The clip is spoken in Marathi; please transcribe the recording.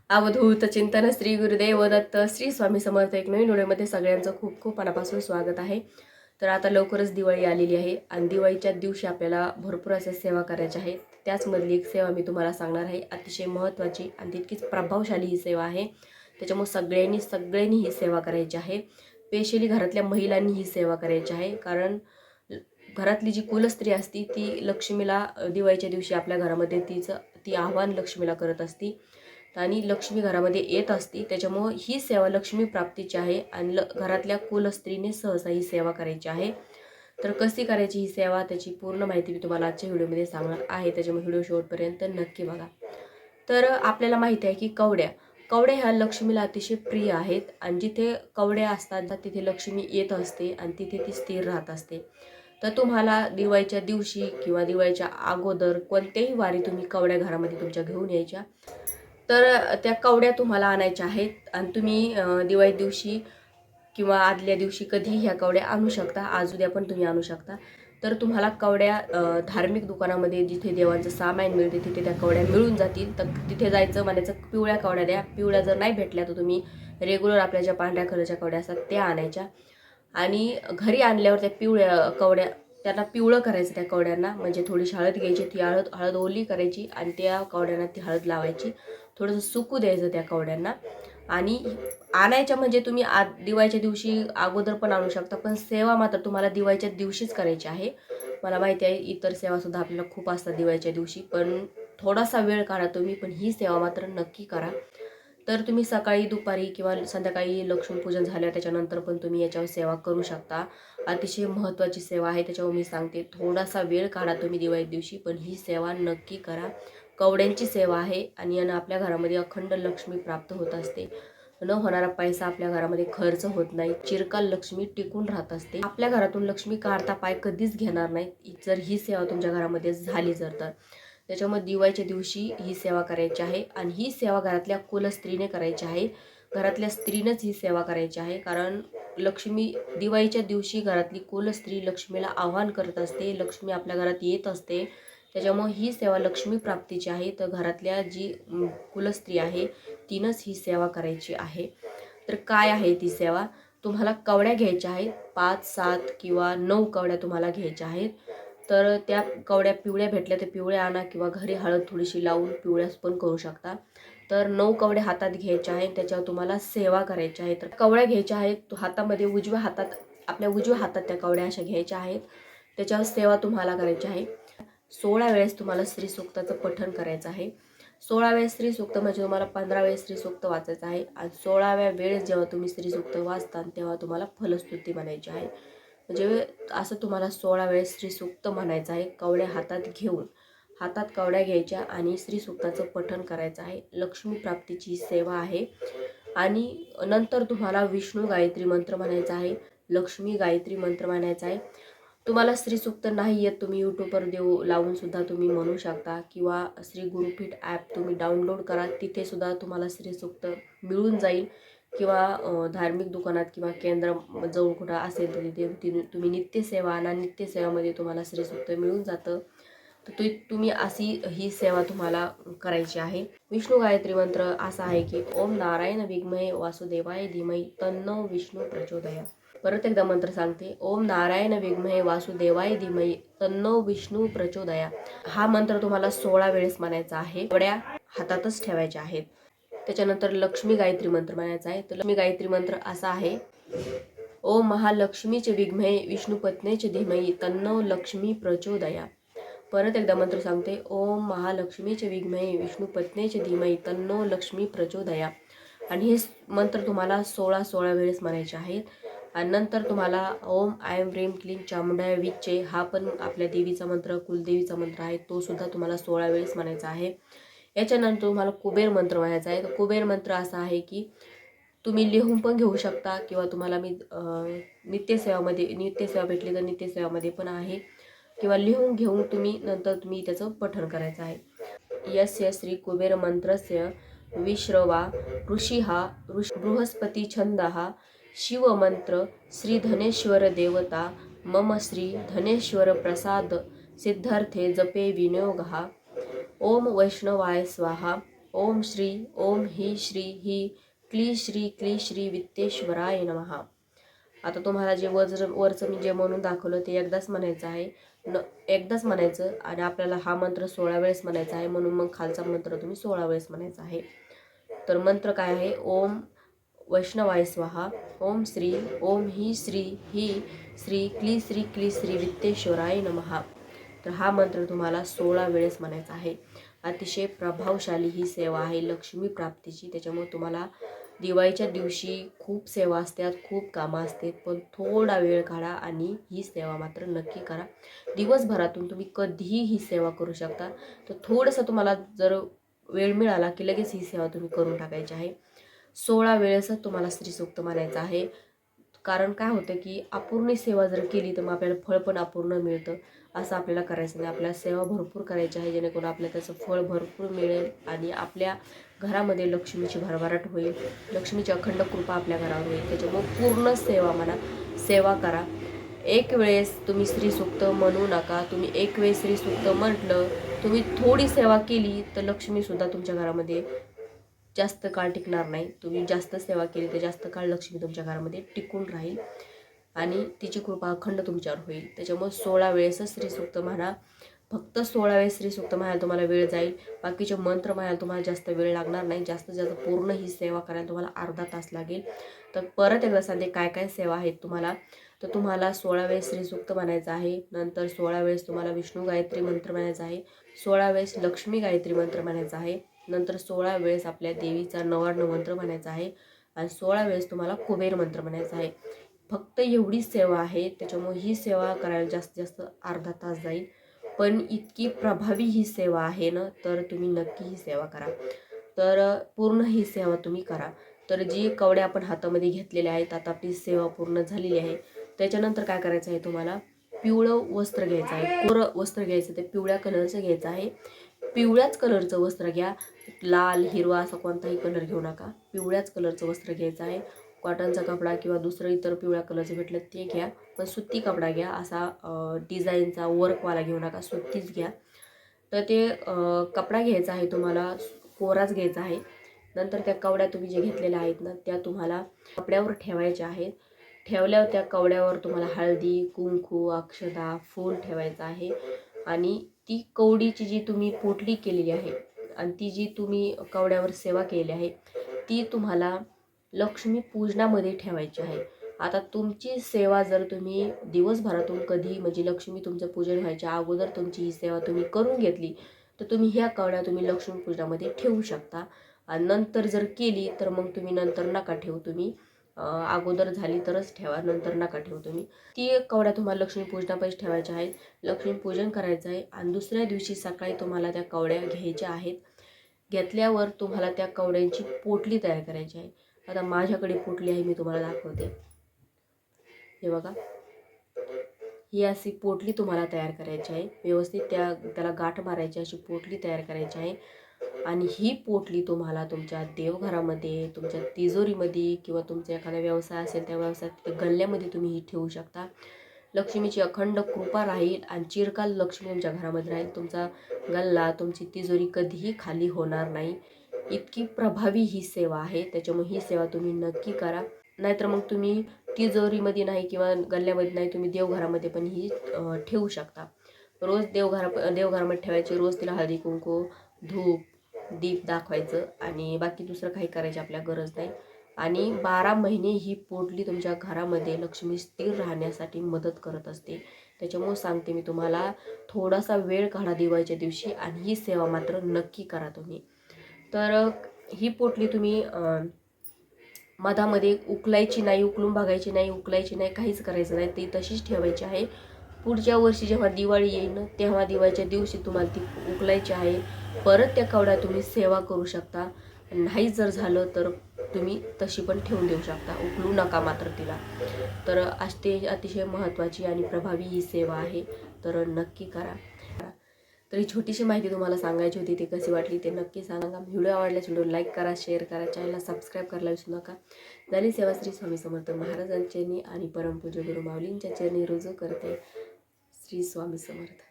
अवधूत चिंतन श्री गुरुदेव दत्त श्री स्वामी समर्थ एक नवीन व्हिडिओमध्ये सगळ्यांचं खूप खूप मनापासून स्वागत आहे. तर आता लवकरच दिवाळी आलेली आहे आणि दिवाळीच्या दिवशी आपल्याला भरपूर अशा सेवा करायच्या आहेत. त्याचमधली एक सेवा मी तुम्हाला सांगणार आहे. अतिशय महत्त्वाची आणि तितकीच प्रभावशाली ही सेवा आहे. त्याच्यामुळे सगळ्यांनी ही सेवा करायची आहे. स्पेशली घरातल्या महिलांनी ही सेवा करायची आहे. कारण घरातली जी कुलस्त्री असती ती लक्ष्मीला दिवाळीच्या दिवशी आपल्या घरामध्ये ती आव्हान लक्ष्मीला करत असती आणि लक्ष्मी घरामध्ये येत असती. त्याच्यामुळं ही सेवा लक्ष्मी प्राप्तीची आहे आणि घरातल्या कुलस्त्रीने सहसा ही सेवा करायची आहे. तर कशी करायची ही सेवा त्याची पूर्ण माहिती मी तुम्हाला आजच्या व्हिडिओमध्ये सांगणार आहे. त्याच्यामुळे व्हिडिओ शेवटपर्यंत नक्की बघा. तर आपल्याला माहिती आहे की कवड्या ह्या लक्ष्मीला अतिशय प्रिय आहेत आणि जिथे कवड्या असतात तिथे लक्ष्मी येत असते आणि तिथे ती स्थिर राहत असते. तर तुम्हाला दिवाळीच्या दिवशी किंवा दिवाळीच्या अगोदर कोणत्याही वारी तुम्ही कवड्या घरामध्ये तुमच्या घेऊन यायच्या. तर त्या कवड्या तुम्हाला आणायच्या आहेत आणि तुम्ही दिवाळी दिवशी किंवा आदल्या दिवशी कधीही ह्या कवड्या आणू शकता. आज उद्या पण तुम्ही आणू शकता. तर तुम्हाला कवड्या धार्मिक दुकानामध्ये जिथे देवांचं सामान मिळते तिथे त्या कवड्या मिळून जातील. तर तिथे जायचं, म्हणायचं पिवळ्या कवड्या द्या. पिवळ्या जर नाही भेटल्या तर तुम्ही रेग्युलर आपल्या ज्या पांढऱ्या कलरच्या कवड्या असतात त्या आणायच्या आणि घरी आणल्यावर त्या पिवळ्या कवड्या त्यांना पिवळं करायचं त्या कवड्यांना. म्हणजे थोडीशी हळद घ्यायची, ती हळद ओली करायची आणि त्या कवड्यांना ती हळद लावायची. थोडंसं सुकू द्यायचं त्या कवड्यांना आणि आणायच्या. म्हणजे तुम्ही दिवाळीच्या दिवशी अगोदर पण आणू शकता, पण सेवा मात्र तुम्हाला दिवाळीच्या दिवशीच करायची आहे. मला माहिती आहे इतर सेवासुद्धा आपल्याला खूप असतात दिवाळीच्या दिवशी, पण थोडासा वेळ काढा तुम्ही, पण ही सेवा मात्र नक्की करा. तर तुम्ही सकाळी, दुपारी किंवा संध्याकाळी लक्ष्मीपूजन झालं त्याच्यानंतर पण तुम्ही याच्यावर सेवा करू शकता. अतिशय महत्त्वाची सेवा आहे. त्याच्यावर मी सांगते थोडासा वेळ काढा तुम्ही दिवाळी दिवशी, पण ही सेवा नक्की करा. कवड्यांची सेवा आहे आणि यानं आपल्या घरामध्ये अखंड लक्ष्मी प्राप्त होत असते. न होणारा पैसा आपल्या घरामध्ये खर्च होत नाही. चिरकाल लक्ष्मी टिकून राहत असते. आपल्या घरातून लक्ष्मी काढता पाय कधीच घेणार नाही जर ही सेवा तुमच्या घरामध्ये झाली तर. त्याच्यामुळे दिवाळीच्या दिवशी ही सेवा करायची आहे आणि ही सेवा घरातल्या कुलस्त्रीने करायची आहे. घरातल्या स्त्रीनेच ही सेवा करायची आहे. कारण लक्ष्मी दिवाळीच्या दिवशी घरातली कुलस्त्री लक्ष्मीला आवाहन करत असते. लक्ष्मी आपल्या घरात येत असते. त्याच्यामुळे ही सेवा लक्ष्मी प्राप्तीची आहे. तर घरातल्या जी कुलस्त्री आहे तिनंच ही सेवा करायची आहे. तर काय आहे ती सेवा? तुम्हाला कवड्या घ्यायच्या आहेत. 5, 7 किंवा 9 कवड्या तुम्हाला घ्यायच्या आहेत. तर त्या कवड्या पिवळ्या भेटल्या तर पिवळ्या आणा किंवा घरी हळद थोडीशी लावून पिवळ्या पण करू शकता. तर 9 कवड्या हातात घ्यायच्या आहेत. त्याच्यावर तुम्हाला सेवा करायची आहे. तर कवड्या घ्यायच्या आहेत हातामध्ये, आपल्या उजव्या हातात त्या कवड्या अशा घ्यायच्या आहेत. त्याच्यावर सेवा तुम्हाला करायची आहे. 16 वेळेस तुम्हाला श्रीसूक्ताचं पठण करायचं आहे. 16 वेळेस श्रीसूक्त म्हणजे तुम्हाला 15 वेळेस श्रीसूक्त वाचायचं आहे आणि 16व्या वेळेस जेव्हा तुम्ही श्रीसूक्त वाचता तेव्हा तुम्हाला फलस्तुती म्हणायची आहे. म्हणजे असं तुम्हाला 16 वेळेस श्रीसूक्त म्हणायचं आहे. कवड्या हातात कवड्या घ्यायच्या आणि श्रीसूक्ताचं पठण करायचं आहे. लक्ष्मी प्राप्तीची सेवा आहे. आणि नंतर तुम्हाला विष्णू गायत्री मंत्र म्हणायचा आहे, लक्ष्मी गायत्री मंत्र म्हणायचा आहे. तुम्हाला श्रीसूक्त नाही येत तुम्ही यूट्यूबवर लावून सुद्धा तुम्ही म्हणू शकता किंवा श्री गुरुपीठ ॲप तुम्ही डाउनलोड करा. तिथे सुद्धा तुम्हाला श्रीसूक्त मिळून जाईल किंवा धार्मिक दुकानात किंवा केंद्र जवळ कुठं असेल तर तिथे तुम्ही नित्यसेवा आणा. नित्यसेवामध्ये तुम्हाला श्रीसूक्त मिळून जातं. तर तुम्ही अशी ही सेवा तुम्हाला करायची आहे. विष्णू गायत्री मंत्र असा आहे की ओम नारायण विद्महे वासुदेवाय धीमहि तन्नो विष्णू प्रचोदयात्. परत एकदा मंत्र सांगते. ओम नारायण विद्महे वासुदेवाय धीमहि तन्नो विष्णू प्रचोदयात्. हा मंत्र तुम्हाला 16 वेळेस म्हणायचा आहे. कवड्या हातातच ठेवायच्या आहेत. त्याच्यानंतर लक्ष्मी गायत्री मंत्र म्हणायचा आहे. तर लक्ष्मी गायत्री मंत्र असा आहे. ओम महालक्ष्मीचे विद्महे विष्णुपत्नीचे धीमहि तन्नो लक्ष्मी प्रचोदयात्. परत एकदा मंत्र सांगते. ओम महालक्ष्मीचे विद्महे विष्णुपत्नीचे धीमहि तन्नो लक्ष्मी प्रचोदयात्. आणि हे मंत्र तुम्हाला 16 वेळेस म्हणायचे आहेत. आणि नंतर तुम्हाला ओम ऐं ह्रीं क्लीं चामुंडाय विच्चे हा पण आपल्या देवीचा मंत्र, कुलदेवीचा मंत्र आहे. तो सुद्धा तुम्हाला 16 वेळेस म्हणायचा आहे. याच्यानंतर तुम्हाला कुबेर मंत्र म्हणायचा आहे. तर कुबेर मंत्र असा आहे की तुम्ही लिहून पण घेऊ शकता किंवा तुम्हाला मी नित्यसेवा भेटली तर नित्यसेवामध्ये पण आहे किंवा लिहून घेऊन तुम्ही त्याचं पठण करायचं आहे. यस्य श्री कुबेर मंत्रस्य विश्रवा ऋषिहा बृहस्पती छंदः शिवमंत्र श्री धनेश्वर देवता मम श्री धनेश्वर प्रसाद सिद्धार्थे जपे विनियोगः. ओम वैष्णवाय स्वाहा. ओम श्री ओम ही श्री ही क्ली श्री वित्तेश्वराय नमः. आता तुम्हाला जे वरचं मी जे म्हणून दाखवलं ते एकदाच म्हणायचं आहे. एकदाच म्हणायचं आणि आपल्याला हा मंत्र 16 वेळेस म्हणायचा आहे, म्हणून मग खालचा मंत्र तुम्ही 16 वेळेस म्हणायचा आहे. तर मंत्र काय आहे? ओम वैष्णवाय स्वाहा, ओम श्री ओम ही श्री क्ली श्री वित्तेश्वराय नमः. तर हा मंत्र तुम्हाला 16 वेळेस म्हणायचा आहे. अतिशय प्रभावशाली ही सेवा आहे लक्ष्मी प्राप्तीची. त्याच्यामुळे तुम्हाला दिवाळीच्या दिवशी खूप सेवा असतात, खूप कामं असतात, पण थोडा वेळ काढा आणि ही सेवा मात्र नक्की करा. दिवसभरातून तुम्ही कधीही ही सेवा करू शकता. तर थोडंसं तुम्हाला जर वेळ मिळाला की लगेच ही सेवा तुम्ही करून टाकायची आहे. 16 वेळेसच तुम्हाला श्रीसूक्त म्हणायचं आहे. कारण काय होतं की अपूर्ण सेवा जर केली तर मग आपल्याला फळ पण अपूर्ण मिळतं. असं आपल्याला करायचं नाही. आपल्याला सेवा भरपूर करायची आहे, जेणेकरून आपल्याला त्याचं फळ भरपूर मिळेल आणि आपल्या घरामध्ये लक्ष्मीची भरभराट होईल, लक्ष्मीची अखंड कृपा आपल्या घरावर होईल. त्याच्यामुळे पूर्ण सेवा म्हणा, सेवा करा. एक वेळेस तुम्ही श्रीसूक्त म्हणू नका. तुम्ही एक वेळेस श्रीसूक्त म्हटलं, तुम्ही थोडी सेवा केली तर लक्ष्मीसुद्धा तुमच्या घरामध्ये जास्त काळ टिकणार नाही. तुम्ही जास्त सेवा केली तर जास्त काळ लक्ष्मी तुमच्या घरामध्ये टिकून राहील आणि तिची कृपा अखंड तुमच्यावर होईल. त्याच्यामुळे 16 वेळेसच श्रीसूक्त म्हणा. फक्त 16 वेळेस श्रीसूक्त म्हणायला तुम्हाला वेळ जाईल. बाकीचे मंत्र म्हणायला तुम्हाला जास्त वेळ लागणार नाही. जास्त पूर्ण ही सेवा करायला तुम्हाला अर्धा तास लागेल. तर परत एकदा सांगते काय काय सेवा आहेत तुम्हाला. तर तुम्हाला 16 वेळेस श्रीसूक्त म्हणायचं आहे. नंतर 16 वेळेस तुम्हाला विष्णू गायत्री मंत्र म्हणायचा आहे. 16 वेळेस लक्ष्मी गायत्री मंत्र म्हणायचा आहे. नंतर 16 वेळेस आपल्या देवीचा नवार्णव मंत्र म्हणायचा आहे आणि 16 वेळेस तुम्हाला कुबेर मंत्र म्हणायचा आहे. फक्त एवढी सेवा आहे. त्याच्यामुळे ही सेवा करायला जास्तीत जास्त अर्धा तास जाईल. पण इतकी प्रभावी ही सेवा आहे ना, तर तुम्ही नक्की ही सेवा करा. तर पूर्ण ही सेवा तुम्ही करा. तर जी कवड्या आपण हातामध्ये घेतलेल्या आहेत, आता आपली सेवा पूर्ण झालेली आहे. त्याच्यानंतर काय करायचं आहे? तुम्हाला पिवळं वस्त्र घ्यायचं आहे, कोरं वस्त्र घ्यायचं, ते पिवळ्या कलरचं घ्यायचं आहे. पिवळ्याच कलरचं वस्त्र घ्या. लाल हिरवा असा कोणताही कलर घेऊ नका. पिवळ्याच कलरचं वस्त्र घ्यायचं आहे. कॉटनचा कपडा किंवा दुसरं इतर पिवळ्या कलरचं भेटलं ते घ्या, पण सुती कपडा घ्या. असा डिझाईनचा वर्कवाला घेऊ नका, सुतीच घ्या. तर ते कपडा घ्यायचा आहे तुम्हाला, कोराच घ्यायचा आहे. नंतर त्या कवड्या तुम्ही जे घेतलेल्या आहेत ना, त्या तुम्हाला कपड्यावर ठेवायच्या आहेत. ठेवल्यावर त्या कवड्यावर तुम्हाला हळदी, कुंकू, अक्षता, फूल ठेवायचं आहे आणि ती कवडीची जी तुम्ही पोटली केलेली आहे आणि ती जी तुम्ही कवड्यावर सेवा केलेली आहे ती तुम्हाला लक्ष्मी पूजनामध्ये ठेवायची आहे. आता तुमची सेवा जर तुम्ही दिवसभरातून कधी म्हणजे लक्ष्मी तुमचं पूजन व्हायच्या अगोदर तुमची ही सेवा तुम्ही करून घेतली तर तुम्ही ह्या कवड्या तुम्ही लक्ष्मी पूजनामध्ये ठेवू शकता. आणि नंतर जर केली तर मग तुम्ही नंतर नका ठेवू. तुम्ही अगोदर झाली तरच ठेवा, नंतर नका ठेवू तुम्ही. ती कवड्या तुम्हाला लक्ष्मी पूजनापासून ठेवायच्या आहेत. लक्ष्मी पूजन करायचं आहे आणि दुसऱ्या दिवशी सकाळी तुम्हाला त्या कवड्या घ्यायच्या आहेत. घेतल्यावर तुम्हाला त्या कवड्यांची पोटली तयार करायची आहे. आता माझ्याकडे पोटली आहे, मी तुम्हाला दाखवते. हे बघा, ही अशी पोटली तुम्हाला तयार करायची आहे. व्यवस्थित त्याला गाठ मारायची अशी पोटली तयार करायची आहे. आणि ही पोटली तुम्हाला तुमच्या देवघरामध्ये, तुमच्या तिजोरीमध्ये किंवा तुमचा एखादा व्यवसाय असेल त्या व्यवसायात गल्ल्यामध्ये तुम्ही ही ठेवू शकता. लक्ष्मीची अखंड कृपा राहील आणि चिरकाल लक्ष्मी तुमच्या घरामध्ये राहील. तुमचा गल्ला, तुमची तिजोरी कधीही खाली होणार नाही. इतकी प्रभावी ही सेवा आहे. त्याच्यामुळे ही सेवा तुम्ही नक्की करा. नाहीतर मग तुम्ही तिजोरीमध्ये नाही किंवा गल्ल्यामध्ये नाही, तुम्ही देवघरामध्ये पण ही ठेवू शकता. रोज देवघरामध्ये ठेवायची. रोज तिला हळदी कुंकू, धूप, दीप दाखवायचं आणि बाकी दुसरं काही करायची आपल्या गरज नाही. आणि 12 महिने ही पोटली तुमच्या घरामध्ये लक्ष्मी स्थिर राहण्यासाठी मदत करत असते. त्याच्यामुळे सांगते मी तुम्हाला, थोडासा वेळ काढा दिवाळीच्या दिवशी आणि ही सेवा मात्र नक्की करा तुम्ही. तर ही पोटली तुम्ही मधामध्ये उकलायची नाही, उकलून बघायची नाही, उकलायची नाही, काहीच करायचं नाही. ती तशीच ठेवायची आहे. पुढच्या वर्षी जेव्हा दिवाळी येईल तेव्हा दिवाळीच्या दिवशी तुम्हाला ती उकलायची आहे. परत त्या कवड्या तुम्ही सेवा करू शकता. नाही जर झालं तर तुम्ही तशी पण ठेवून देऊ शकता, उकलू नका मात्र तिला. तर अतिशय महत्त्वाची आणि प्रभावी ही सेवा आहे. तर नक्की करा. तर ही छोटीशी माहिती तुम्हाला सांगायची होती. ती कशी वाटली ते नक्की सांगा. व्हिडिओ आवडल्यास व्हिडिओ लाईक करा, शेअर करा, चॅनलला सबस्क्राईब करायला विसरू नका. झाली सेवा श्री स्वामी समर्थ महाराजांच्या आणि परमपूज्य गुरु माऊलींच्या चरणी रुजू करते. श्री स्वामी समर्थ.